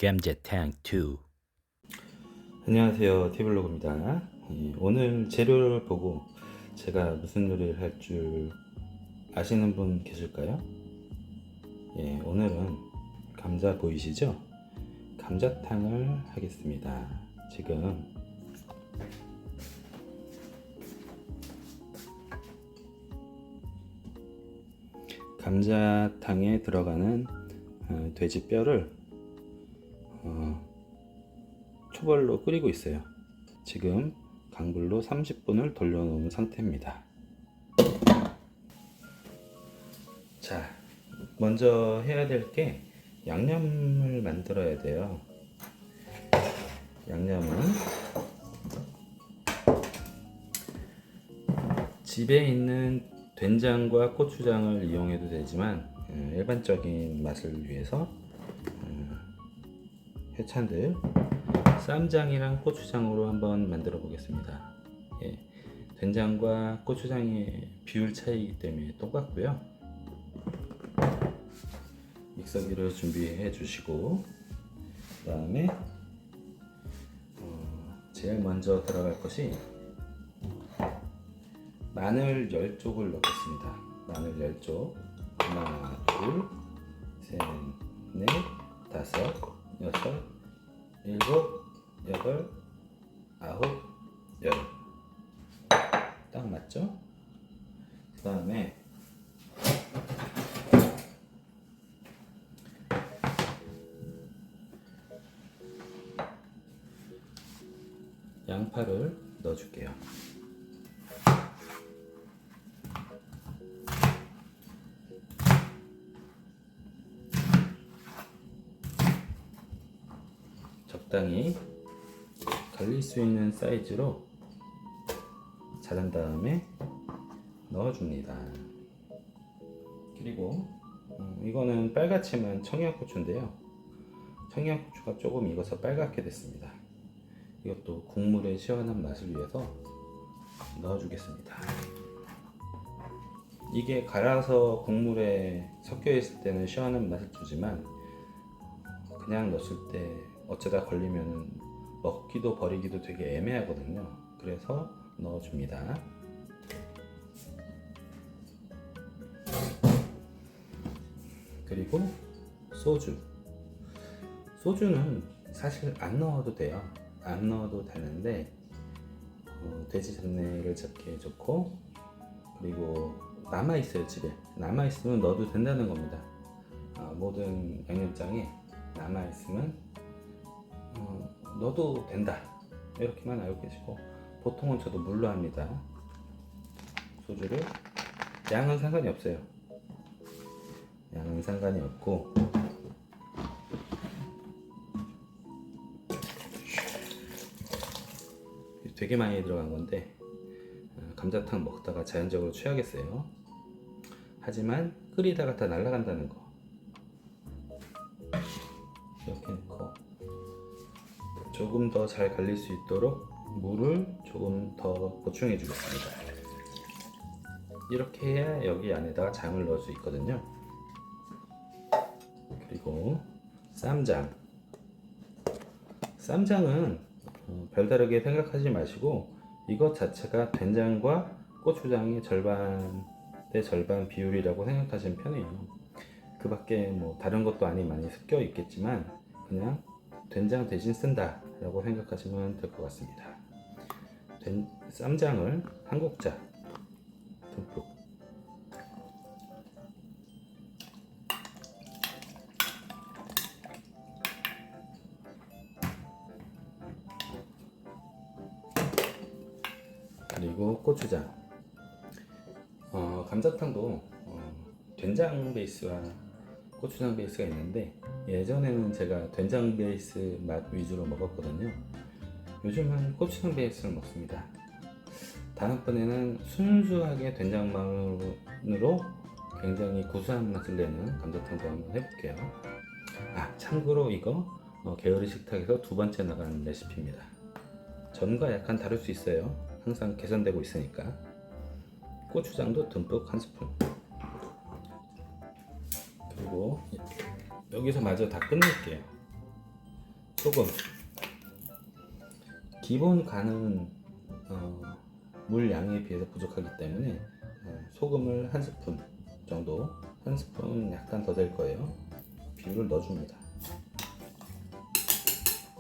감자탕 2. 안녕하세요, 티블로그입니다. 오늘 재료를 보고 제가 무슨 요리를 할 줄 아시는 분 계실까요? 오늘은 감자 보이시죠? 감자탕을 하겠습니다. 지금 감자탕에 들어가는 돼지 뼈를 초벌로 끓이고 있어요. 지금 강불로 30분을 돌려놓은 상태입니다. 자, 먼저 해야 될 게 양념을 만들어야 돼요. 양념은 집에 있는 된장과 고추장을 이용해도 되지만 일반적인 맛을 위해서 해찬들 쌈장이랑 고추장으로 한번 만들어 보겠습니다. 된장과 고추장의 비율 차이이기 때문에 똑같고요. 믹서기를 준비해 주시고, 그 다음에 제일 먼저 들어갈 것이 마늘 10쪽을 넣겠습니다. 마늘 10쪽. 하나, 둘, 셋, 넷, 다섯, 여섯, 일곱, 여덟, 아홉, 열. 딱 맞죠? 그 다음에 양파를 넣어줄게요. 적당히 갈릴 수 있는 사이즈로 자른 다음에 넣어줍니다. 그리고 이거는 빨갛지만 청양고추인데요. 청양고추가 조금 익어서 빨갛게 됐습니다. 이것도 국물의 시원한 맛을 위해서 넣어주겠습니다. 이게 갈아서 국물에 섞여 있을 때는 시원한 맛을 주지만 그냥 넣었을 때 어쩌다 걸리면 먹기도 버리기도 되게 애매하거든요. 그래서 넣어줍니다. 그리고 소주는 사실 안 넣어도 돼요. 안 넣어도 되는데 돼지 잡내를 잡기에 좋고, 그리고 남아있어요. 집에 남아있으면 넣어도 된다는 겁니다. 모든 양념장에 남아있으면 넣어도 된다, 이렇게만 알고 계시고, 보통은 저도 물로 합니다. 소주를 양은 상관이 없어요. 양은 상관이 없고, 되게 많이 들어간 건데 감자탕 먹다가 자연적으로 취하겠어요. 하지만 끓이다가 다 날아간다는 거 이렇게 넣고, 조금 더 잘 갈릴 수 있도록 물을 조금 더 보충해 주겠습니다. 이렇게 해야 여기 안에다가 장을 넣을 수 있거든요. 그리고 쌈장은 별다르게 생각하지 마시고, 이것 자체가 된장과 고추장의 절반 대 절반 비율이라고 생각하시면 편해요. 그 밖에 뭐 다른 것도 안에 많이 섞여 있겠지만 그냥 된장 대신 쓴다 라고 생각하시면 될 것 같습니다. 쌈장을 한 국자 듬뿍, 그리고 고추장. 감자탕도 된장 베이스와 고추장 베이스가 있는데, 예전에는 제가 된장 베이스 맛 위주로 먹었거든요. 요즘은 고추장 베이스를 먹습니다. 다음번에는 순수하게 된장만으로 굉장히 구수한 맛을 내는 감자탕도 한번 해볼게요. 참고로 이거 게으르 식탁에서 두 번째 나가는 레시피입니다. 전과 약간 다를 수 있어요. 항상 개선되고 있으니까. 고추장도 듬뿍 한 스푼. 그리고 여기서 마저 다 끝낼게요. 소금. 기본 간은 물 양에 비해서 부족하기 때문에 소금을 한 스푼 정도, 한 스푼 약간 더 될 거예요. 비율을 넣어줍니다.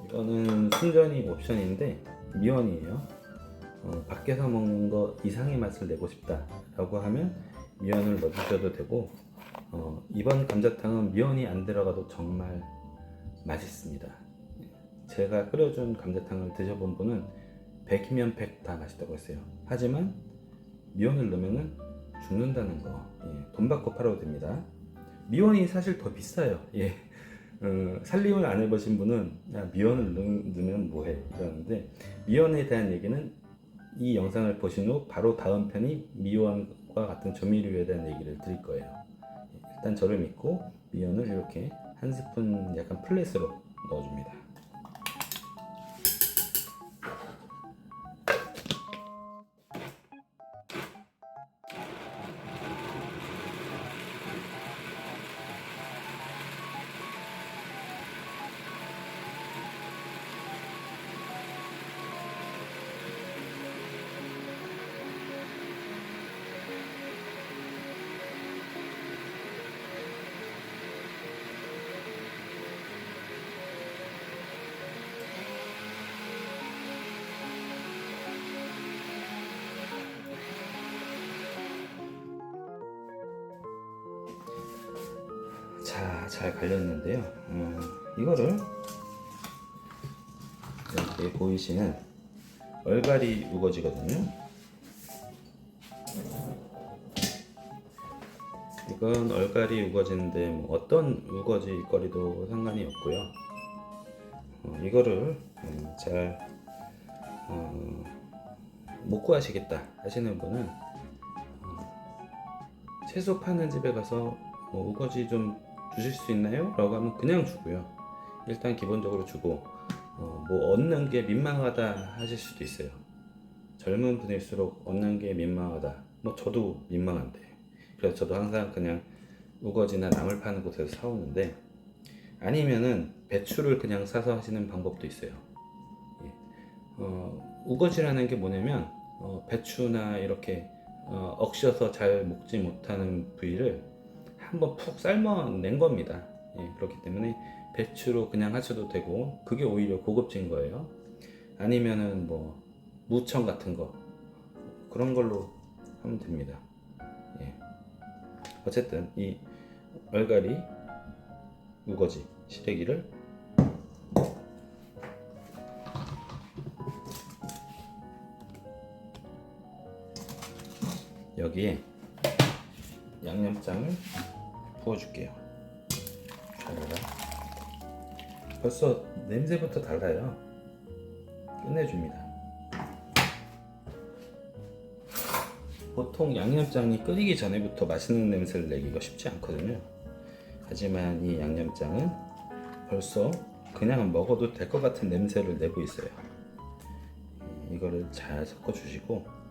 이거는 순전히 옵션인데 미원이에요. 밖에서 먹는 거 이상의 맛을 내고 싶다 라고 하면 미원을 넣어주셔도 되고, 이번 감자탕은 미원이 안 들어가도 정말 맛있습니다. 제가 끓여준 감자탕을 드셔본 분은 100이면 100 다 맛있다고 했어요. 하지만 미원을 넣으면 죽는다는 거, 돈 받고 팔아도 됩니다. 미원이 사실 더 비싸요. 살림을 안 해보신 분은 미원을 넣으면 뭐해 이러는데, 미원에 대한 얘기는 이 영상을 보신 후 바로 다음 편이 미원과 같은 조미료에 대한 얘기를 드릴 거예요. 일단 저를 믿고 미원을 이렇게 한 스푼 약간 플랫으로 넣어줍니다. 자, 잘 갈렸는데요. 이거를 이렇게 보이시는 얼갈이 우거지거든요. 이건 얼갈이 우거지인데 뭐 어떤 우거지 거리도 상관이 없고요. 이거를 잘 못 구하시겠다 하시는 분은 채소 파는 집에 가서 우거지 좀 주실 수 있나요? 라고 하면 그냥 주고요. 일단 기본적으로 주고, 뭐 얻는 게 민망하다 하실 수도 있어요. 젊은 분일수록 얻는 게 민망하다. 뭐 저도 민망한데, 그래서 저도 항상 그냥 우거지나 나물 파는 곳에서 사오는데, 아니면은 배추를 그냥 사서 하시는 방법도 있어요. 우거지라는 게 뭐냐면 배추나 이렇게 억셔서 잘 먹지 못하는 부위를 한번 푹 삶아낸 겁니다. 그렇기 때문에 배추로 그냥 하셔도 되고, 그게 오히려 고급진 거예요. 아니면은 뭐 무청 같은 거, 그런 걸로 하면 됩니다. 어쨌든 이 얼갈이 우거지 시래기를 여기에 양념장을 부어줄게요. 벌써 냄새부터 달라요. 끝내줍니다. 보통 양념장이 끓이기 전에부터 맛있는 냄새를 내기가 쉽지 않거든요. 하지만 이 양념장은 벌써 그냥 먹어도 될 것 같은 냄새를 내고 있어요. 이거를 잘 섞어주시고,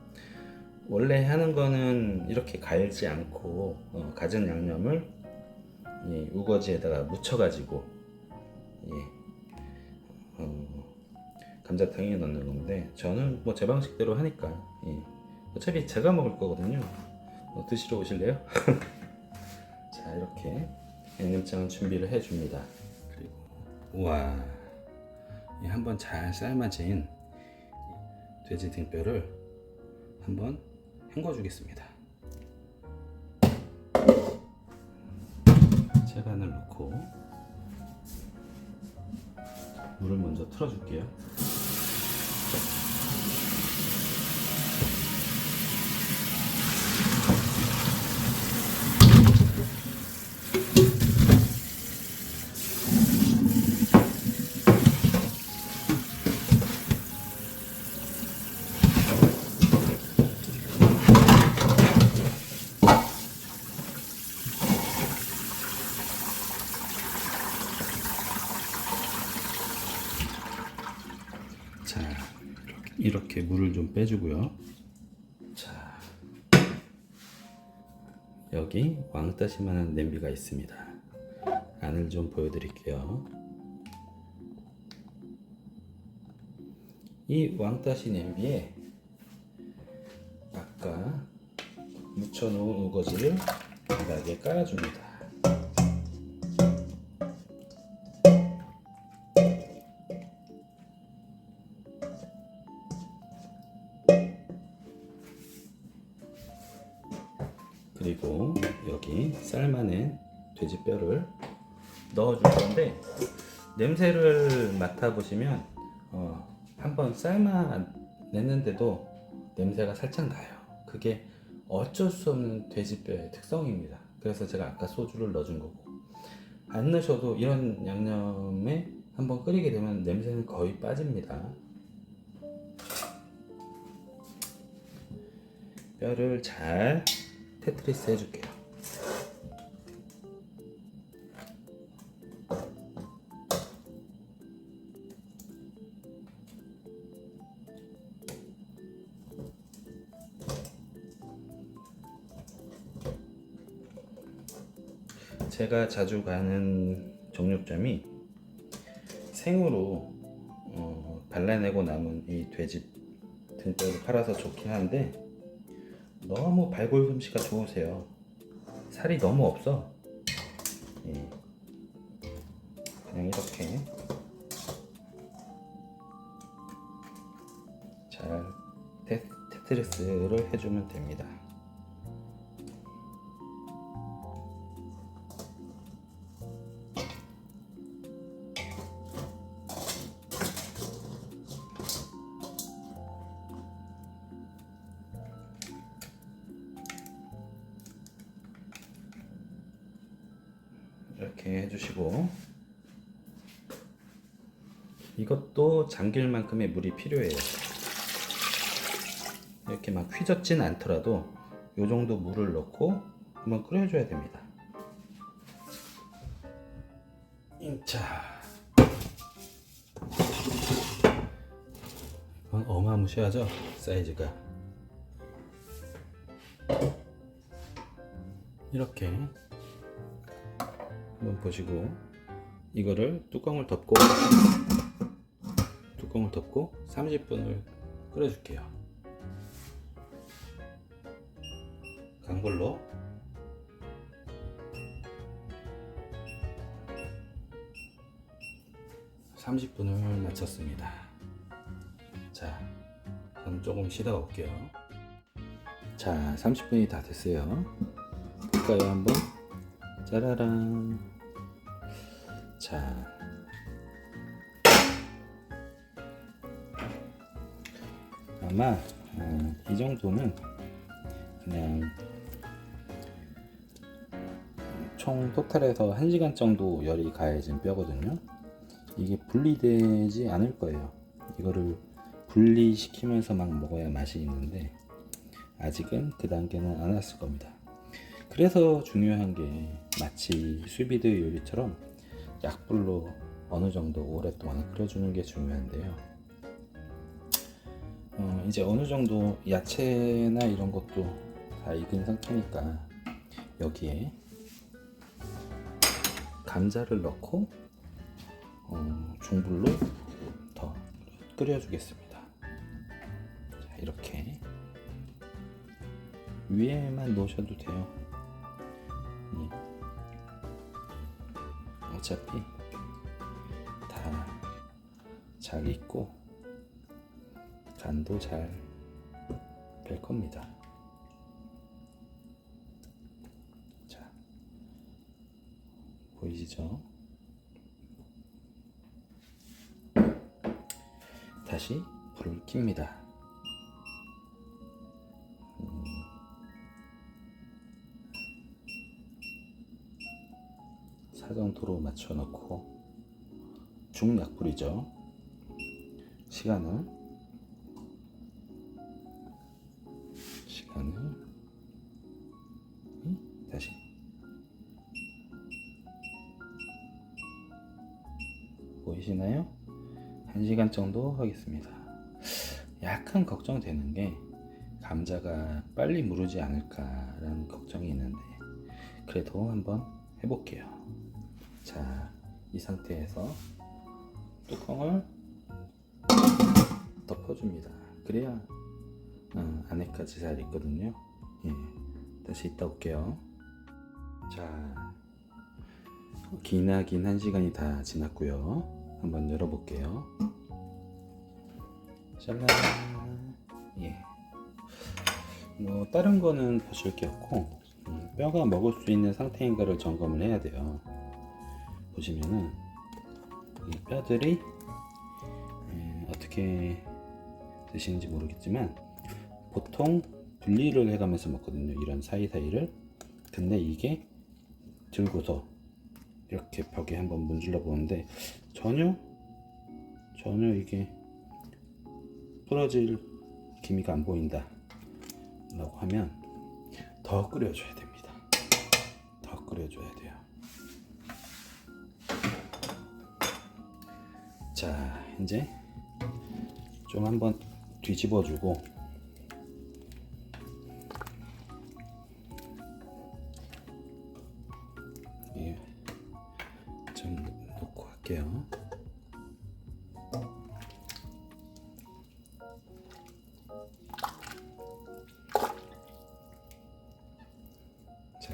원래 하는 거는 이렇게 갈지 않고 가진 양념을 이 우거지에다가 묻혀가지고 감자탕에 넣는 건데, 저는 뭐 제 방식대로 하니까 어차피 제가 먹을 거거든요. 드시러 오실래요? 자, 이렇게 양념장을 준비를 해줍니다. 그리고 우와, 한번 잘 삶아진 돼지 등뼈를 한번 헹궈주겠습니다. 채간을 넣고 물을 먼저 틀어줄게요. 자, 이렇게 물을 좀 빼주고요. 자, 여기 왕따시만한 냄비가 있습니다. 안을 좀 보여드릴게요. 이 왕따시 냄비에 아까 묻혀놓은 우거지를 바닥에 깔아줍니다. 그리고 여기 삶아낸 돼지뼈를 넣어줄 건데, 냄새를 맡아보시면 한번 삶아냈는데도 냄새가 살짝 나요. 그게 어쩔 수 없는 돼지뼈의 특성입니다. 그래서 제가 아까 소주를 넣어준 거고, 안 넣으셔도 이런 양념에 한번 끓이게 되면 냄새는 거의 빠집니다. 뼈를 잘 테트리스 해줄게요. 제가 자주 가는 정육점이 생으로 발라내고 남은 이 돼지 등뼈를 팔아서 좋긴 한데, 너무 발골 솜씨가 좋으세요. 살이 너무 없어. 예. 그냥 이렇게 잘 테트리스를 해주면 됩니다. 이렇게 해주시고, 이것도 잠길 만큼의 물이 필요해요. 이렇게 막 휘젓진 않더라도 이 정도 물을 넣고 한번 끓여줘야 됩니다. 자, 이건 어마무시하죠? 사이즈가. 이렇게 한번 보시고, 이거를 뚜껑을 덮고 30분을 끓여줄게요. 강불로. (30분을) 마쳤습니다. 자, 저는 조금 쉬다가 올게요. 자, 30분이 다 됐어요. 볼까요, 한번? 짜라란. 자, 아마 이 정도면 그냥 총 토탈에서 1시간 정도 열이 가해진 뼈거든요. 이게 분리되지 않을 거예요. 이거를 분리시키면서 막 먹어야 맛이 있는데, 아직은 그 단계는 안 왔을 겁니다. 그래서 중요한 게 마치 수비드 요리처럼 약불로 어느 정도 오랫동안 끓여주는 게 중요한데요. 이제 어느 정도 야채나 이런 것도 다 익은 상태니까 여기에 감자를 넣고 중불로 더 끓여주겠습니다. 자, 이렇게 위에만 놓으셔도 돼요. 어차피 다 잘 익고 간도 잘 뺄 겁니다. 자, 보이시죠? 다시 불을 킵니다. 사정도로 맞춰 놓고 중약불이죠. 시간을 다시 보이시나요? 1시간 정도 하겠습니다. 약간 걱정되는 게 감자가 빨리 무르지 않을까라는 걱정이 있는데, 그래도 한번 해볼게요. 자, 이 상태에서 뚜껑을 덮고 덮어줍니다. 그래야 안에까지 잘 있거든요. 예, 다시 이따 올게요. 자, 기나긴 1시간이 다 지났고요. 한번 열어볼게요. 짤라. 예. 뭐 다른 거는 보실 게 없고 뼈가 먹을 수 있는 상태인가를 점검을 해야 돼요. 보시면은 이 뼈들이 어떻게 드시는지 모르겠지만 보통 분리를 해가면서 먹거든요. 이런 사이사이를. 근데 이게 들고서 이렇게 벽에 한번 문질러 보는데 전혀 이게 부러질 기미가 안 보인다 라고 하면 더 끓여줘야 됩니다. 더 끓여줘야 돼요. 자, 이제 좀 한번 뒤집어 주고 좀 놓고 할게요. 자,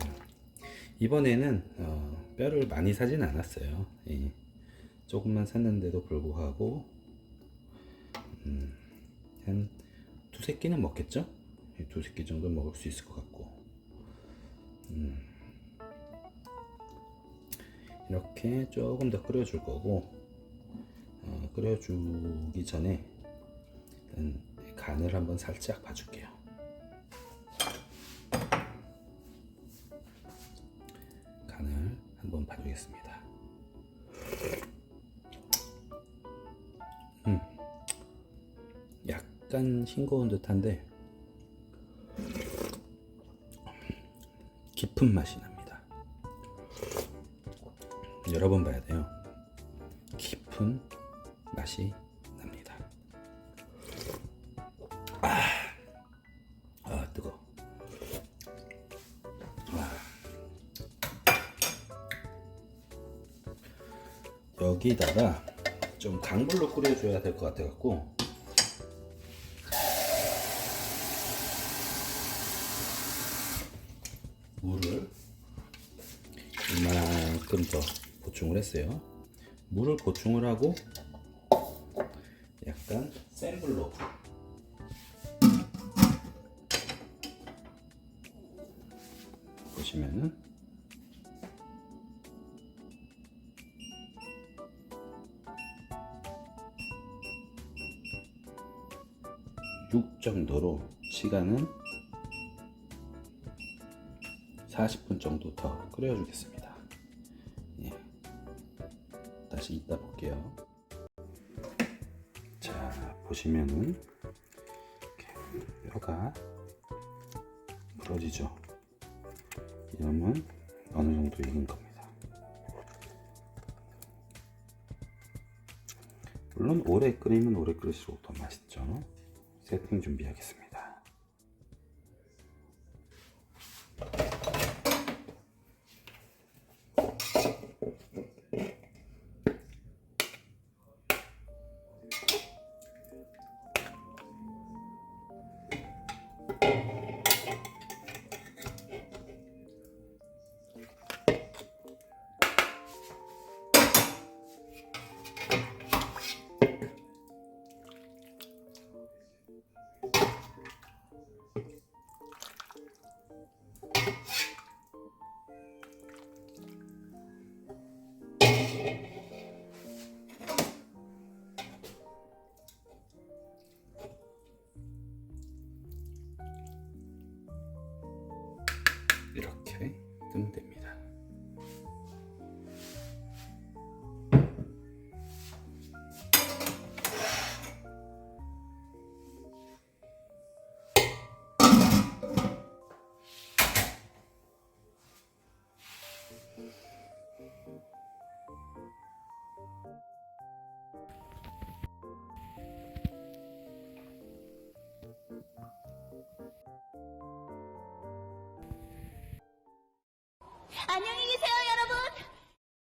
이번에는 뼈를 많이 사진 않았어요. 예. 조금만 샀는데도 불구하고 한 두세 끼는 먹겠죠? 두세 끼 정도 먹을 수 있을 것 같고 이렇게 조금 더 끓여줄 거고 끓여주기 전에 일단 간을 한번 살짝 봐줄게요. 간을 한번 봐주겠습니다. 약간 싱거운 듯한데 깊은 맛이 납니다. 여러 번 봐야 돼요. 깊은 맛이 납니다. 뜨거. 여기다가 좀 강불로 끓여줘야 될 것 같아갖고 물을 이만큼 더 보충을 했어요. 물을 보충을 하고 약간 센 불로 보시면은 육 정도로 시간은 40분 정도 더 끓여주겠습니다. 예. 다시 이따 볼게요. 자, 보시면은 이렇게 뼈가 부러지죠. 이러면 어느 정도 익은 겁니다. 물론 오래 끓이면 오래 끓일수록 더 맛있죠. 세팅 준비하겠습니다. 이렇게 뜨면 됩니다. 안녕히